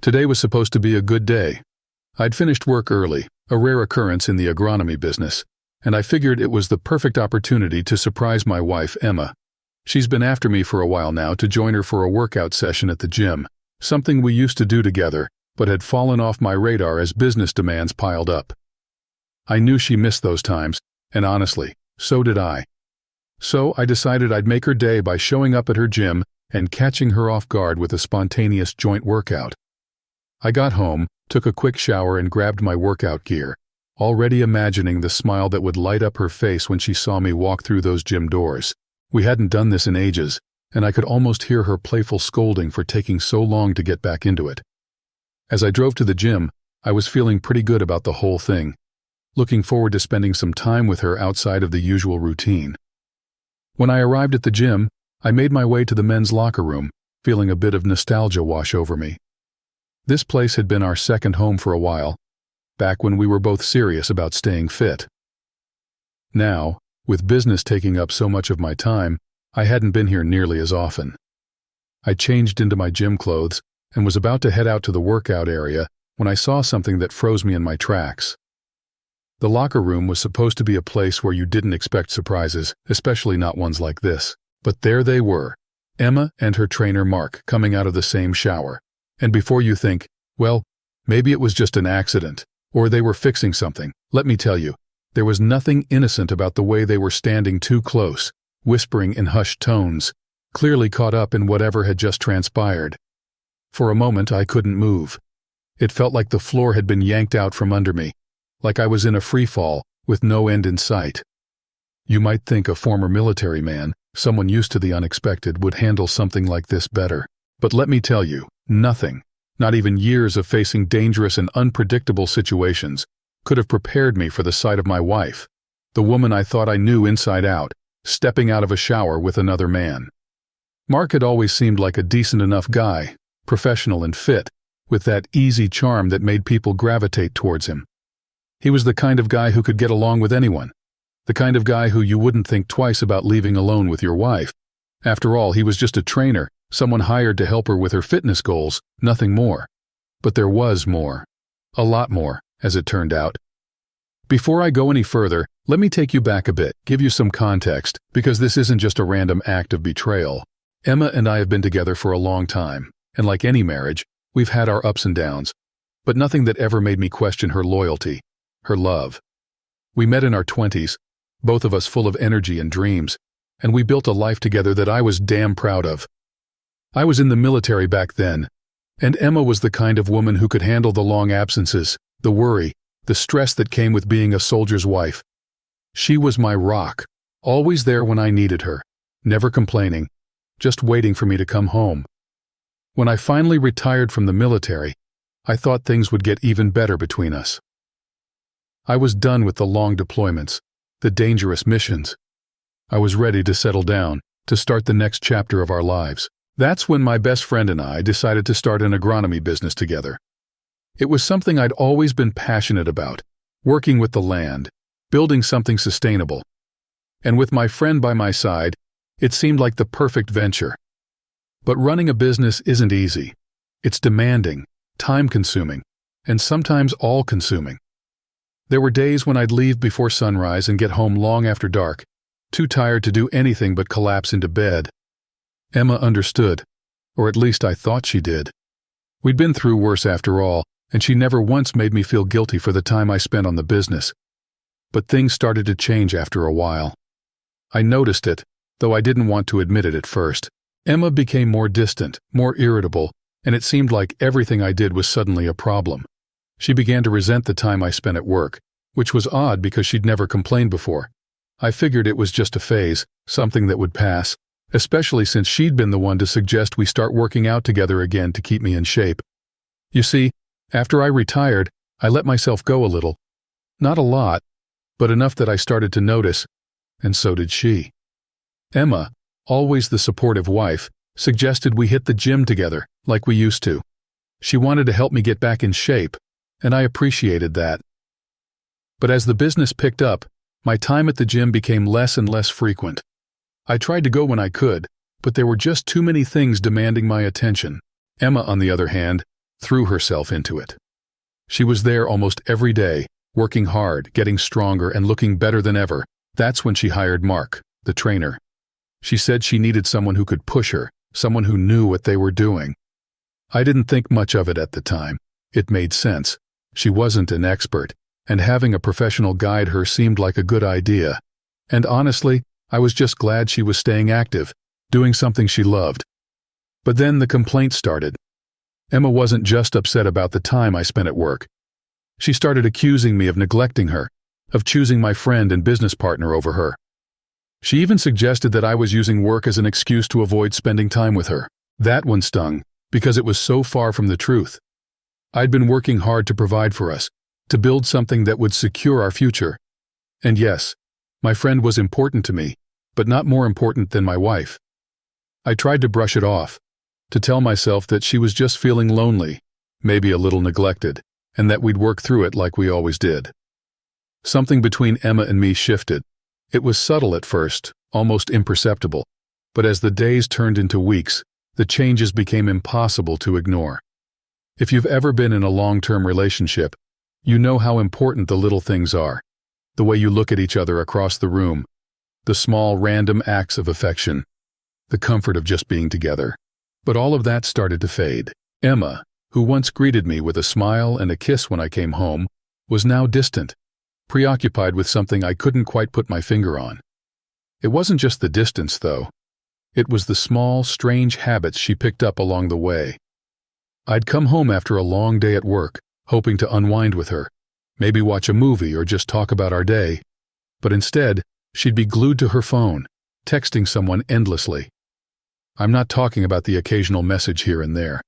Today was supposed to be a good day. I'd finished work early, a rare occurrence in the agronomy business, and I figured it was the perfect opportunity to surprise my wife, Emma. She's been after me for a while now to join her for a workout session at the gym, something we used to do together, but had fallen off my radar as business demands piled up. I knew she missed those times, and honestly, so did I. So I decided I'd make her day by showing up at her gym and catching her off guard with a spontaneous joint workout. I got home, took a quick shower and grabbed my workout gear, already imagining the smile that would light up her face when she saw me walk through those gym doors. We hadn't done this in ages, and I could almost hear her playful scolding for taking so long to get back into it. As I drove to the gym, I was feeling pretty good about the whole thing, looking forward to spending some time with her outside of the usual routine. When I arrived at the gym, I made my way to the men's locker room, feeling a bit of nostalgia wash over me. This place had been our second home for a while, back when we were both serious about staying fit. Now, with business taking up so much of my time, I hadn't been here nearly as often. I changed into my gym clothes and was about to head out to the workout area when I saw something that froze me in my tracks. The locker room was supposed to be a place where you didn't expect surprises, especially not ones like this. But there they were, Emma and her trainer Mark coming out of the same shower. And before you think, well, maybe it was just an accident, or they were fixing something, let me tell you, there was nothing innocent about the way they were standing too close, whispering in hushed tones, clearly caught up in whatever had just transpired. For a moment I couldn't move. It felt like the floor had been yanked out from under me, like I was in a free fall, with no end in sight. You might think a former military man, someone used to the unexpected, would handle something like this better. But let me tell you, nothing, not even years of facing dangerous and unpredictable situations, could have prepared me for the sight of my wife, the woman I thought I knew inside out, stepping out of a shower with another man. Mark had always seemed like a decent enough guy, professional and fit, with that easy charm that made people gravitate towards him. He was the kind of guy who could get along with anyone, the kind of guy who you wouldn't think twice about leaving alone with your wife. After all, he was just a trainer, someone hired to help her with her fitness goals, nothing more. But there was more. A lot more, as it turned out. Before I go any further, let me take you back a bit, give you some context, because this isn't just a random act of betrayal. Emma and I have been together for a long time, and like any marriage, we've had our ups and downs, but nothing that ever made me question her loyalty, her love. We met in our 20s, both of us full of energy and dreams, and we built a life together that I was damn proud of. I was in the military back then, and Emma was the kind of woman who could handle the long absences, the worry, the stress that came with being a soldier's wife. She was my rock, always there when I needed her, never complaining, just waiting for me to come home. When I finally retired from the military, I thought things would get even better between us. I was done with the long deployments, the dangerous missions. I was ready to settle down, to start the next chapter of our lives. That's when my best friend and I decided to start an agronomy business together. It was something I'd always been passionate about, working with the land, building something sustainable. And with my friend by my side, it seemed like the perfect venture. But running a business isn't easy. It's demanding, time-consuming, and sometimes all-consuming. There were days when I'd leave before sunrise and get home long after dark, too tired to do anything but collapse into bed. Emma understood, or at least I thought she did. We'd been through worse after all, and she never once made me feel guilty for the time I spent on the business. But things started to change after a while. I noticed it, though I didn't want to admit it at first. Emma became more distant, more irritable, and it seemed like everything I did was suddenly a problem. She began to resent the time I spent at work, which was odd because she'd never complained before. I figured it was just a phase, something that would pass, especially since she'd been the one to suggest we start working out together again to keep me in shape. You see, after I retired, I let myself go a little. Not a lot, but enough that I started to notice, and so did she. Emma, always the supportive wife, suggested we hit the gym together, like we used to. She wanted to help me get back in shape, and I appreciated that. But as the business picked up, my time at the gym became less and less frequent. I tried to go when I could, but there were just too many things demanding my attention. Emma, on the other hand, threw herself into it. She was there almost every day, working hard, getting stronger, and looking better than ever. That's when she hired Mark, the trainer. She said she needed someone who could push her, someone who knew what they were doing. I didn't think much of it at the time. It made sense. She wasn't an expert, and having a professional guide her seemed like a good idea. And honestly, I was just glad she was staying active, doing something she loved. But then the complaints started. Emma wasn't just upset about the time I spent at work. She started accusing me of neglecting her, of choosing my friend and business partner over her. She even suggested that I was using work as an excuse to avoid spending time with her. That one stung, because it was so far from the truth. I'd been working hard to provide for us, to build something that would secure our future. And yes, my friend was important to me, but not more important than my wife. I tried to brush it off, to tell myself that she was just feeling lonely, maybe a little neglected, and that we'd work through it like we always did. Something between Emma and me shifted. It was subtle at first, almost imperceptible, but as the days turned into weeks, the changes became impossible to ignore. If you've ever been in a long-term relationship, you know how important the little things are. The way you look at each other across the room, the small random acts of affection, the comfort of just being together. But all of that started to fade. Emma, who once greeted me with a smile and a kiss when I came home, was now distant, preoccupied with something I couldn't quite put my finger on. It wasn't just the distance, though. It was the small, strange habits she picked up along the way. I'd come home after a long day at work, hoping to unwind with her, maybe watch a movie or just talk about our day. But instead, she'd be glued to her phone, texting someone endlessly. I'm not talking about the occasional message here and there.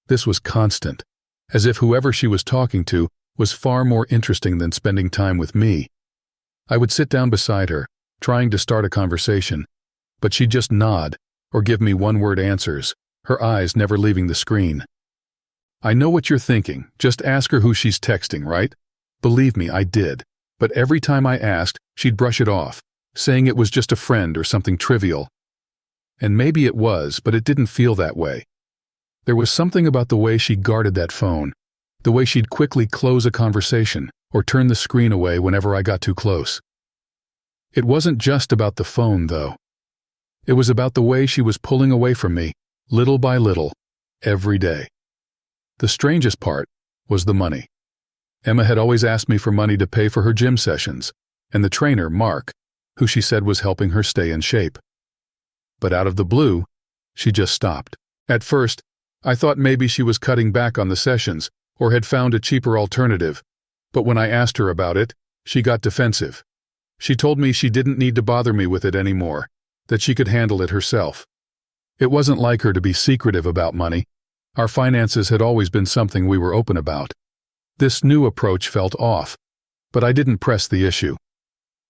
This was constant, as if whoever she was talking to was far more interesting than spending time with me. I would sit down beside her, trying to start a conversation, but she'd just nod or give me one-word answers, her eyes never leaving the screen. I know what you're thinking, just ask her who she's texting, right? Believe me, I did. But every time I asked, she'd brush it off, saying it was just a friend or something trivial. And maybe it was, but it didn't feel that way. There was something about the way she guarded that phone, the way she'd quickly close a conversation or turn the screen away whenever I got too close. It wasn't just about the phone, though. It was about the way she was pulling away from me, little by little, every day. The strangest part was the money. Emma had always asked me for money to pay for her gym sessions, and the trainer, Mark, who she said was helping her stay in shape. But out of the blue, she just stopped. At first, I thought maybe she was cutting back on the sessions or had found a cheaper alternative, but when I asked her about it, she got defensive. She told me she didn't need to bother me with it anymore, that she could handle it herself. It wasn't like her to be secretive about money. Our finances had always been something we were open about. This new approach felt off, but I didn't press the issue.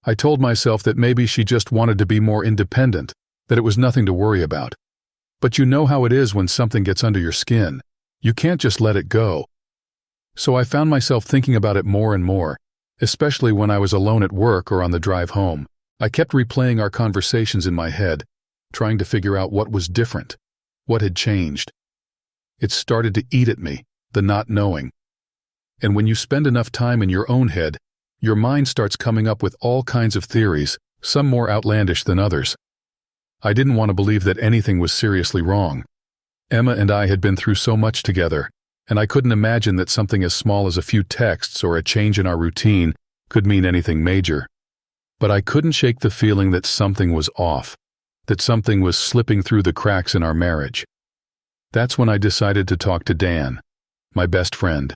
I told myself that maybe she just wanted to be more independent, that it was nothing to worry about. But you know how it is when something gets under your skin. You can't just let it go. So I found myself thinking about it more and more, especially when I was alone at work or on the drive home. I kept replaying our conversations in my head, trying to figure out what was different, what had changed. It started to eat at me, the not knowing. And when you spend enough time in your own head, your mind starts coming up with all kinds of theories, some more outlandish than others. I didn't want to believe that anything was seriously wrong. Emma and I had been through so much together, and I couldn't imagine that something as small as a few texts or a change in our routine could mean anything major. But I couldn't shake the feeling that something was off, that something was slipping through the cracks in our marriage. That's when I decided to talk to Dan, my best friend.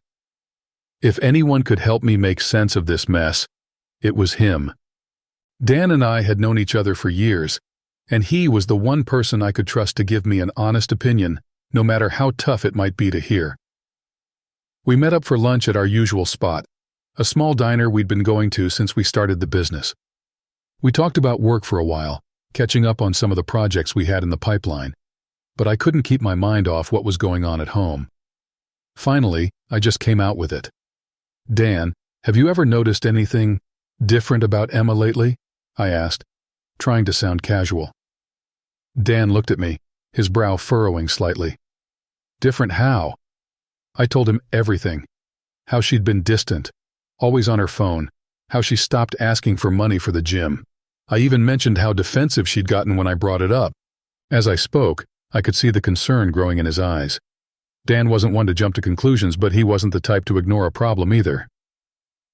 If anyone could help me make sense of this mess, it was him. Dan and I had known each other for years, and he was the one person I could trust to give me an honest opinion, no matter how tough it might be to hear. We met up for lunch at our usual spot, a small diner we'd been going to since we started the business. We talked about work for a while, catching up on some of the projects we had in the pipeline, but I couldn't keep my mind off what was going on at home. Finally, I just came out with it. Dan, have you ever noticed anything different about Emma lately? I asked, trying to sound casual. Dan looked at me, his brow furrowing slightly. Different how? I told him everything. How she'd been distant, always on her phone, how she stopped asking for money for the gym. I even mentioned how defensive she'd gotten when I brought it up. As I spoke, I could see the concern growing in his eyes. Dan wasn't one to jump to conclusions, but he wasn't the type to ignore a problem either.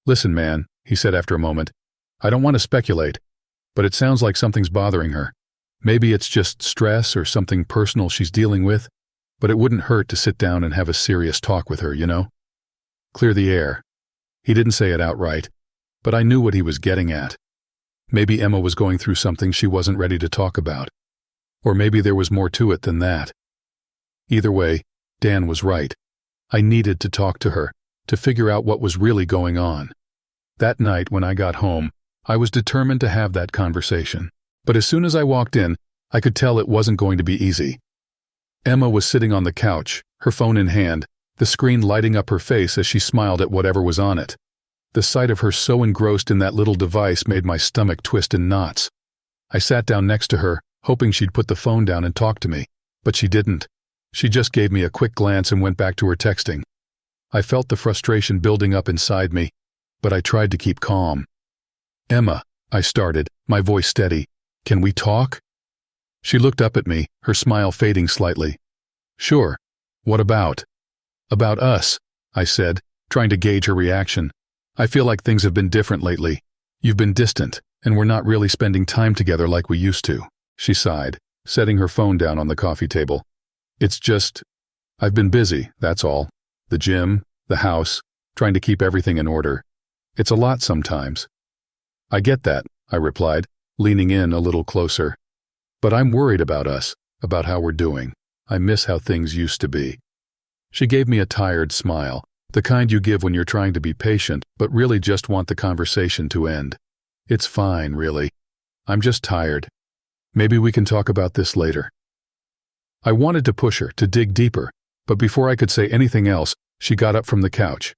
"Listen, man," he said after a moment, "I don't want to speculate, but it sounds like something's bothering her. Maybe it's just stress or something personal she's dealing with, but it wouldn't hurt to sit down and have a serious talk with her, you know? Clear the air." He didn't say it outright, but I knew what he was getting at. Maybe Emma was going through something she wasn't ready to talk about. Or maybe there was more to it than that. Either way, Dan was right. I needed to talk to her, to figure out what was really going on. That night when I got home, I was determined to have that conversation. But as soon as I walked in, I could tell it wasn't going to be easy. Emma was sitting on the couch, her phone in hand, the screen lighting up her face as she smiled at whatever was on it. The sight of her so engrossed in that little device made my stomach twist in knots. I sat down next to her, hoping she'd put the phone down and talk to me, but she didn't. She just gave me a quick glance and went back to her texting. I felt the frustration building up inside me, but I tried to keep calm. "Emma," I started, my voice steady, "can we talk?" She looked up at me, her smile fading slightly. "Sure. What about?" "About us," I said, trying to gauge her reaction. "I feel like things have been different lately. You've been distant, and we're not really spending time together like we used to." She sighed, setting her phone down on the coffee table. "It's just, I've been busy, that's all. The gym, the house, trying to keep everything in order. It's a lot sometimes." "I get that," I replied, leaning in a little closer. "But I'm worried about us, about how we're doing. I miss how things used to be." She gave me a tired smile, the kind you give when you're trying to be patient but really just want the conversation to end. "It's fine, really. I'm just tired. Maybe we can talk about this later." I wanted to push her, to dig deeper, but before I could say anything else, she got up from the couch.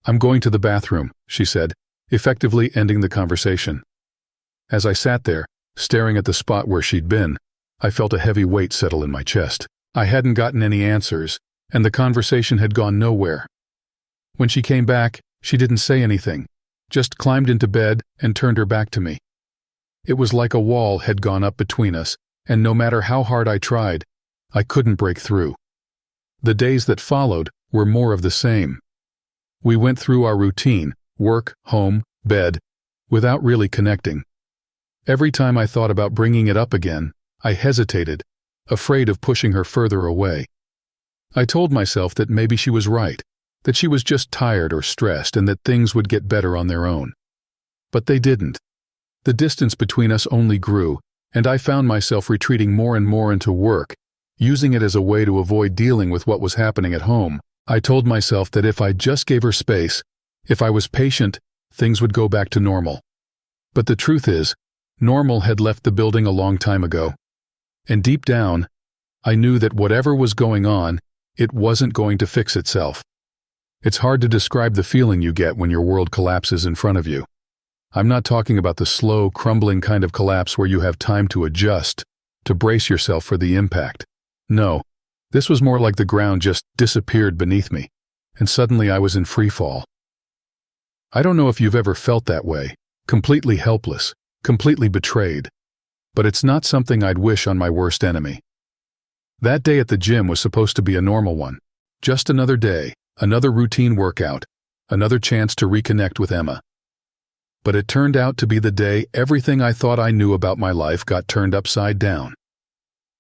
"I'm going to the bathroom," she said, effectively ending the conversation. As I sat there, staring at the spot where she'd been, I felt a heavy weight settle in my chest. I hadn't gotten any answers, and the conversation had gone nowhere. When she came back, she didn't say anything, just climbed into bed and turned her back to me. It was like a wall had gone up between us, and no matter how hard I tried, I couldn't break through. The days that followed were more of the same. We went through our routine, work, home, bed, without really connecting. Every time I thought about bringing it up again, I hesitated, afraid of pushing her further away. I told myself that maybe she was right, that she was just tired or stressed and that things would get better on their own. But they didn't. The distance between us only grew, and I found myself retreating more and more into work, using it as a way to avoid dealing with what was happening at home. I told myself that if I just gave her space, if I was patient, things would go back to normal. But the truth is, normal had left the building a long time ago. And deep down, I knew that whatever was going on, it wasn't going to fix itself. It's hard to describe the feeling you get when your world collapses in front of you. I'm not talking about the slow, crumbling kind of collapse where you have time to adjust, to brace yourself for the impact. No, this was more like the ground just disappeared beneath me, and suddenly I was in free fall. I don't know if you've ever felt that way, completely helpless, completely betrayed, but it's not something I'd wish on my worst enemy. That day at the gym was supposed to be a normal one, just another day, another routine workout, another chance to reconnect with Emma. But it turned out to be the day everything I thought I knew about my life got turned upside down.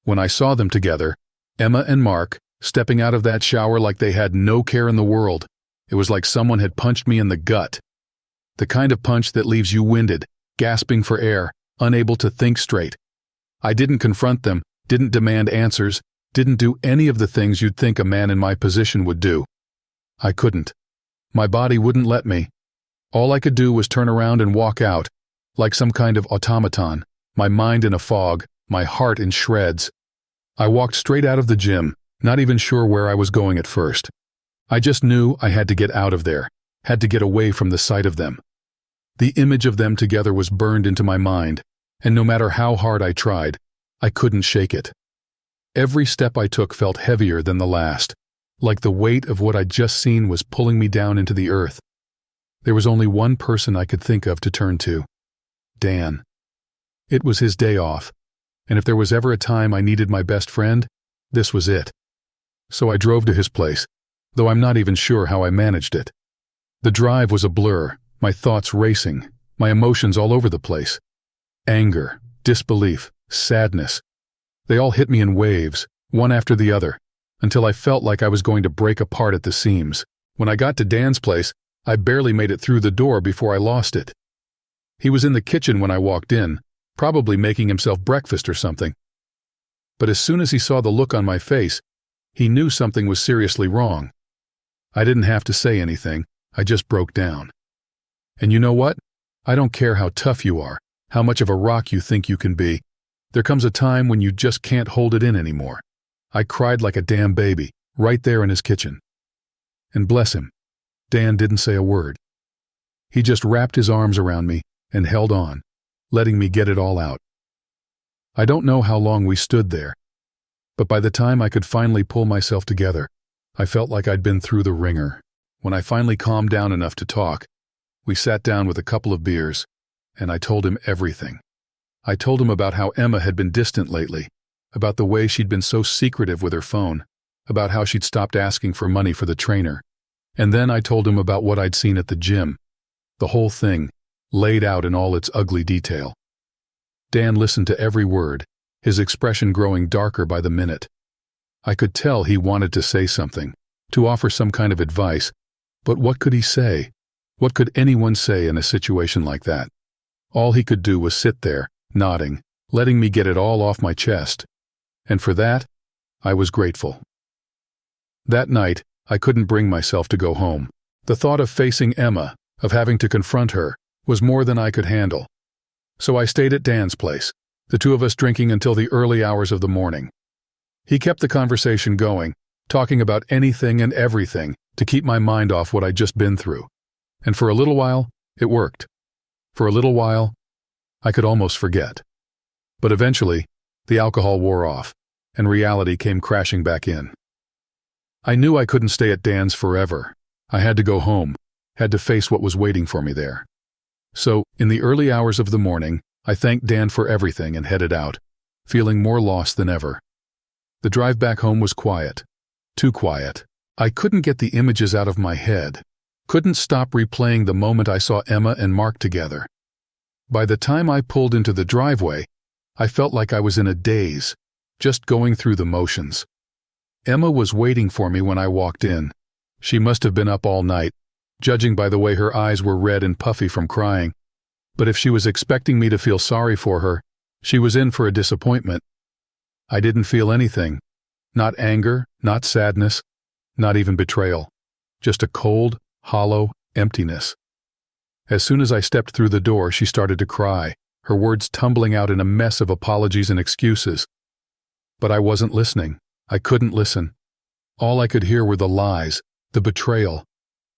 When I saw them together, Emma and Mark, stepping out of that shower like they had no care in the world, it was like someone had punched me in the gut. The kind of punch that leaves you winded, gasping for air, unable to think straight. I didn't confront them, didn't demand answers, didn't do any of the things you'd think a man in my position would do. I couldn't. My body wouldn't let me. All I could do was turn around and walk out, like some kind of automaton, my mind in a fog, my heart in shreds. I walked straight out of the gym, not even sure where I was going at first. I just knew I had to get out of there, had to get away from the sight of them. The image of them together was burned into my mind, and no matter how hard I tried, I couldn't shake it. Every step I took felt heavier than the last, like the weight of what I'd just seen was pulling me down into the earth. There was only one person I could think of to turn to: Dan. It was his day off, and if there was ever a time I needed my best friend, this was it. So I drove to his place, though I'm not even sure how I managed it. The drive was a blur, my thoughts racing, my emotions all over the place. Anger, disbelief, sadness. They all hit me in waves, one after the other, until I felt like I was going to break apart at the seams. When I got to Dan's place, I barely made it through the door before I lost it. He was in the kitchen when I walked in, probably making himself breakfast or something. But as soon as he saw the look on my face, he knew something was seriously wrong. I didn't have to say anything, I just broke down. And you know what? I don't care how tough you are, how much of a rock you think you can be. There comes a time when you just can't hold it in anymore. I cried like a damn baby, right there in his kitchen. And bless him, Dan didn't say a word. He just wrapped his arms around me and held on, letting me get it all out. I don't know how long we stood there, but by the time I could finally pull myself together, I felt like I'd been through the ringer. When I finally calmed down enough to talk, we sat down with a couple of beers, and I told him everything. I told him about how Emma had been distant lately, about the way she'd been so secretive with her phone, about how she'd stopped asking for money for the trainer. And then I told him about what I'd seen at the gym. The whole thing, laid out in all its ugly detail. Dan listened to every word, his expression growing darker by the minute. I could tell he wanted to say something, to offer some kind of advice, but what could he say? What could anyone say in a situation like that? All he could do was sit there, nodding, letting me get it all off my chest. And for that, I was grateful. That night, I couldn't bring myself to go home. The thought of facing Emma, of having to confront her, was more than I could handle. So I stayed at Dan's place, the two of us drinking until the early hours of the morning. He kept the conversation going, talking about anything and everything to keep my mind off what I'd just been through. And for a little while, it worked. For a little while, I could almost forget. But eventually, the alcohol wore off, and reality came crashing back in. I knew I couldn't stay at Dan's forever. I had to go home, had to face what was waiting for me there. So, in the early hours of the morning, I thanked Dan for everything and headed out, feeling more lost than ever. The drive back home was quiet. Too quiet. I couldn't get the images out of my head. Couldn't stop replaying the moment I saw Emma and Mark together. By the time I pulled into the driveway, I felt like I was in a daze, just going through the motions. Emma was waiting for me when I walked in. She must have been up all night, judging by the way her eyes were red and puffy from crying. But if she was expecting me to feel sorry for her, she was in for a disappointment. I didn't feel anything. Not anger, not sadness, not even betrayal. Just a cold, hollow emptiness. As soon as I stepped through the door, she started to cry, her words tumbling out in a mess of apologies and excuses. But I wasn't listening. I couldn't listen. All I could hear were the lies, the betrayal,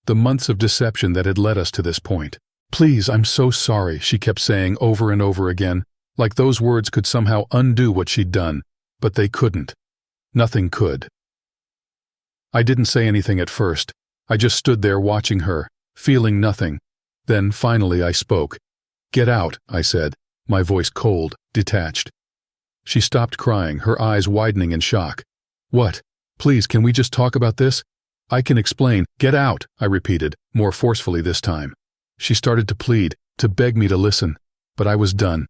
the months of deception that had led us to this point. "Please, I'm so sorry," she kept saying over and over again, like those words could somehow undo what she'd done, but they couldn't. Nothing could. I didn't say anything at first. I just stood there watching her, feeling nothing. Then, finally, I spoke. "Get out," I said, my voice cold, detached. She stopped crying, her eyes widening in shock. "What? Please, can we just talk about this? I can explain." "Get out," I repeated, more forcefully this time. She started to plead, to beg me to listen, but I was done.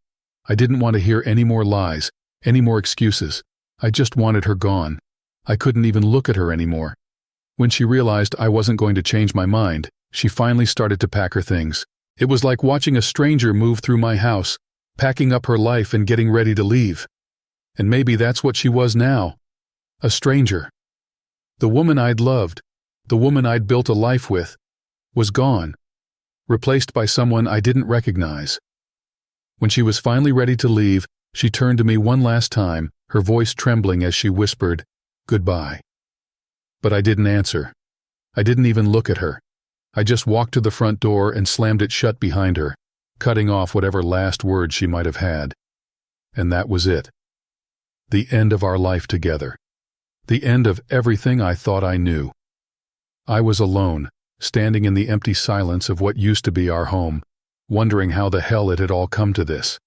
I didn't want to hear any more lies, any more excuses. I just wanted her gone. I couldn't even look at her anymore. When she realized I wasn't going to change my mind, she finally started to pack her things. It was like watching a stranger move through my house, packing up her life and getting ready to leave. And maybe that's what she was now. A stranger. The woman I'd loved, the woman I'd built a life with, was gone, replaced by someone I didn't recognize. When she was finally ready to leave, she turned to me one last time, her voice trembling as she whispered, "Goodbye." But I didn't answer. I didn't even look at her. I just walked to the front door and slammed it shut behind her, cutting off whatever last words she might have had. And that was it. The end of our life together. The end of everything I thought I knew. I was alone, standing in the empty silence of what used to be our home, wondering how the hell it had all come to this.